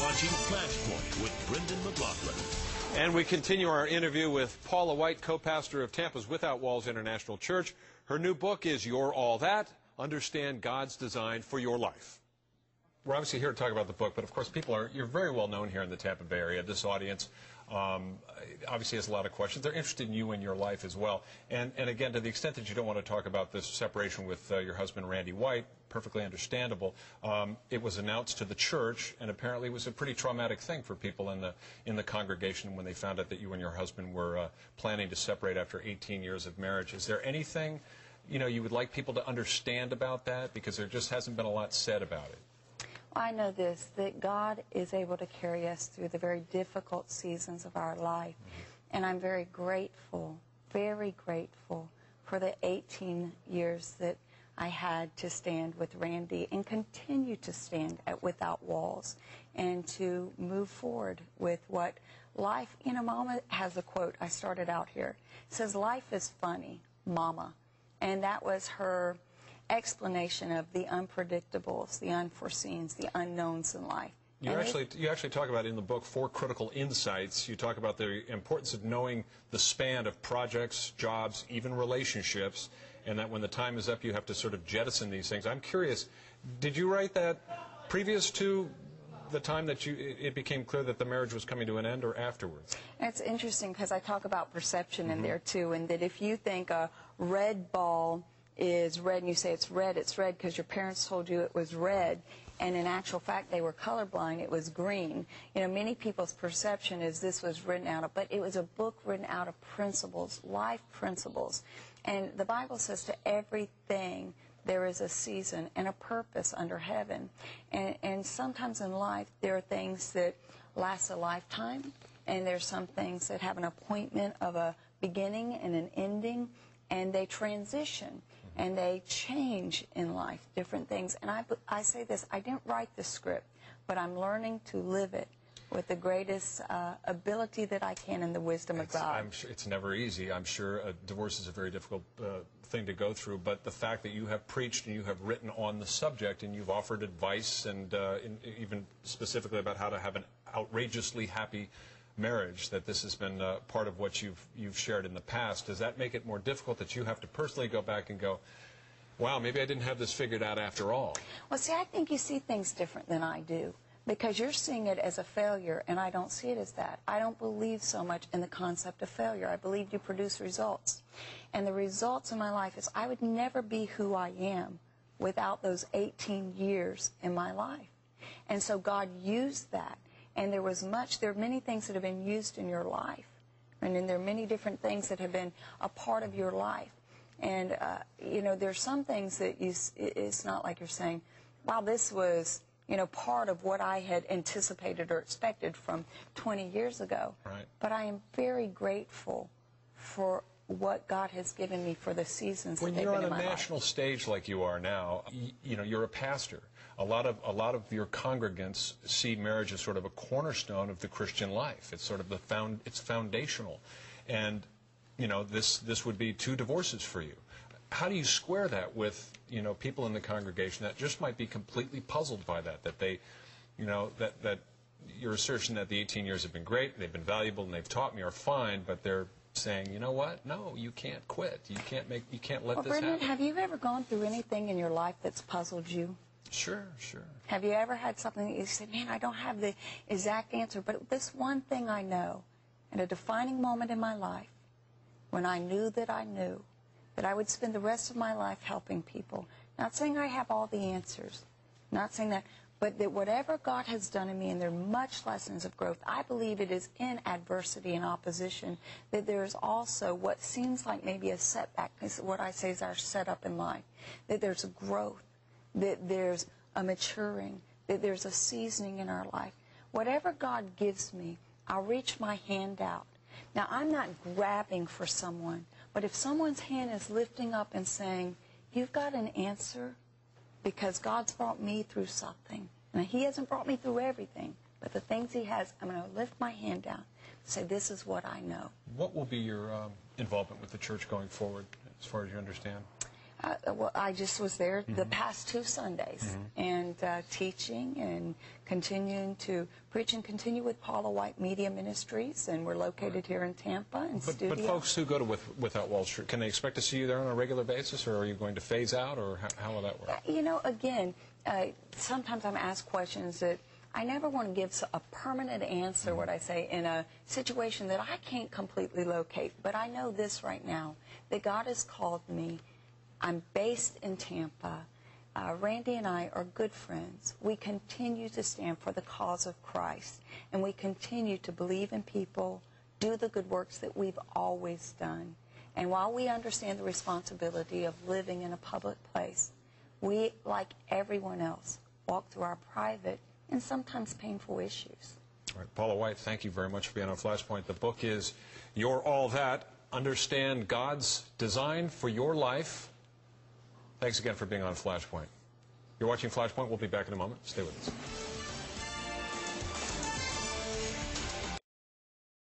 watching Flashpoint with Brendan McLaughlin. And we continue our interview with Paula White, co-pastor of Tampa's Without Walls International Church. Her new book is You're All That, Understand God's Design for Your Life. We're obviously here to talk about the book, but of course you're very well known here in the Tampa Bay area. This audience obviously has a lot of questions. They're interested in you and your life as well. And again, to the extent that you don't want to talk about this separation with your husband, Randy White, perfectly understandable. It was announced to the church, and apparently it was a pretty traumatic thing for people in the congregation when they found out that you and your husband were planning to separate after 18 years of marriage. Is there anything, you would like people to understand about that? Because there just hasn't been a lot said about it. I know this, that God is able to carry us through the very difficult seasons of our life. And I'm very grateful for the 18 years that I had to stand with Randy and continue to stand at Without Walls and to move forward with what life, Mama has a quote, I started out here. It says, "Life is funny, Mama." And that was her explanation of the unpredictables, the unforeseens, the unknowns in life. You actually talk about in the book 4 critical insights. You talk about the importance of knowing the span of projects, jobs, even relationships, and that when the time is up, you have to sort of jettison these things. I'm curious, did you write that previous to the time that it became clear that the marriage was coming to an end, or afterwards? It's interesting because I talk about perception in there too, and that if you think a red ball is red and you say it's red because your parents told you it was red, and in actual fact they were colorblind, it was green. Many people's perception is this was written out of, but it was a book written out of principles, life principles. And the Bible says to everything there is a season and a purpose under heaven. And sometimes in life there are things that last a lifetime, and there's some things that have an appointment of a beginning and an ending, and they transition. And they change in life, different things. And I say this, I didn't write the script, but I'm learning to live it with the greatest ability that I can in the wisdom of God. I'm sure it's never easy. I'm sure a divorce is a very difficult thing to go through, but the fact that you have preached and you have written on the subject and you've offered advice and even specifically about how to have an outrageously happy marriage, that this has been part of what you've shared in the past, does that make it more difficult that you have to personally go back and go, wow, maybe I didn't have this figured out after all? Well, see, I think you see things different than I do, because you're seeing it as a failure, and I don't see it as that. I don't believe so much in the concept of failure. I believe you produce results. And the results in my life is I would never be who I am without those 18 years in my life. And so God used that. And there are many things that have been used in your life. And then there are many different things that have been a part of your life. And, there's some things that it's not like you're saying, wow, this was, part of what I had anticipated or expected from 20 years ago. Right. But I am very grateful for what God has given me for the seasons that they've been in my life. When you're on a national stage like you are now, you're a pastor. A lot of your congregants see marriage as sort of a cornerstone of the Christian life. It's sort of it's foundational, and this would be 2 divorces for you. How do you square that with people in the congregation that just might be completely puzzled by that? That they, that your assertion that the 18 years have been great, they've been valuable, and they've taught me are fine, but they're saying, you know what? No, you can't quit. You can't let this Brendan, happen. have you ever gone through anything in your life that's puzzled you? Sure. Have you ever had something that you said, man, I don't have the exact answer, but this one thing I know, at a defining moment in my life, when I knew that I would spend the rest of my life helping people. Not saying I have all the answers, not saying that, but that whatever God has done in me, and there are much lessons of growth, I believe it is in adversity and opposition that there is also what seems like maybe a setback. This is what I say is our setup in life, that there's a growth, that there's a maturing, that there's a seasoning in our life. Whatever God gives me, I'll reach my hand out. Now, I'm not grabbing for someone, but if someone's hand is lifting up and saying, you've got an answer, because God's brought me through something. And He hasn't brought me through everything, but the things He has, I'm going to lift my hand down and say, this is what I know. What will be your involvement with the church going forward, as far as you understand? Well, I just was there the past 2 Sundays, and teaching and continuing to preach and continue with Paula White Media Ministries, and we're located here in Tampa and studio. But folks who go to Without Walls, can they expect to see you there on a regular basis, or are you going to phase out, or how will that work? You know, again, sometimes I'm asked questions that I never want to give a permanent answer, what I say, in a situation that I can't completely locate. But I know this right now, that God has called me. I'm based in Tampa. Randy and I are good friends. We continue to stand for the cause of Christ, and we continue to believe in people, do the good works that we've always done. And while we understand the responsibility of living in a public place, we, like everyone else, walk through our private and sometimes painful issues. All right, Paula White, thank you very much for being on Flashpoint. The book is You're All That, Understand God's Design for Your Life. Thanks again for being on Flashpoint. You're watching Flashpoint. We'll be back in a moment. Stay with us.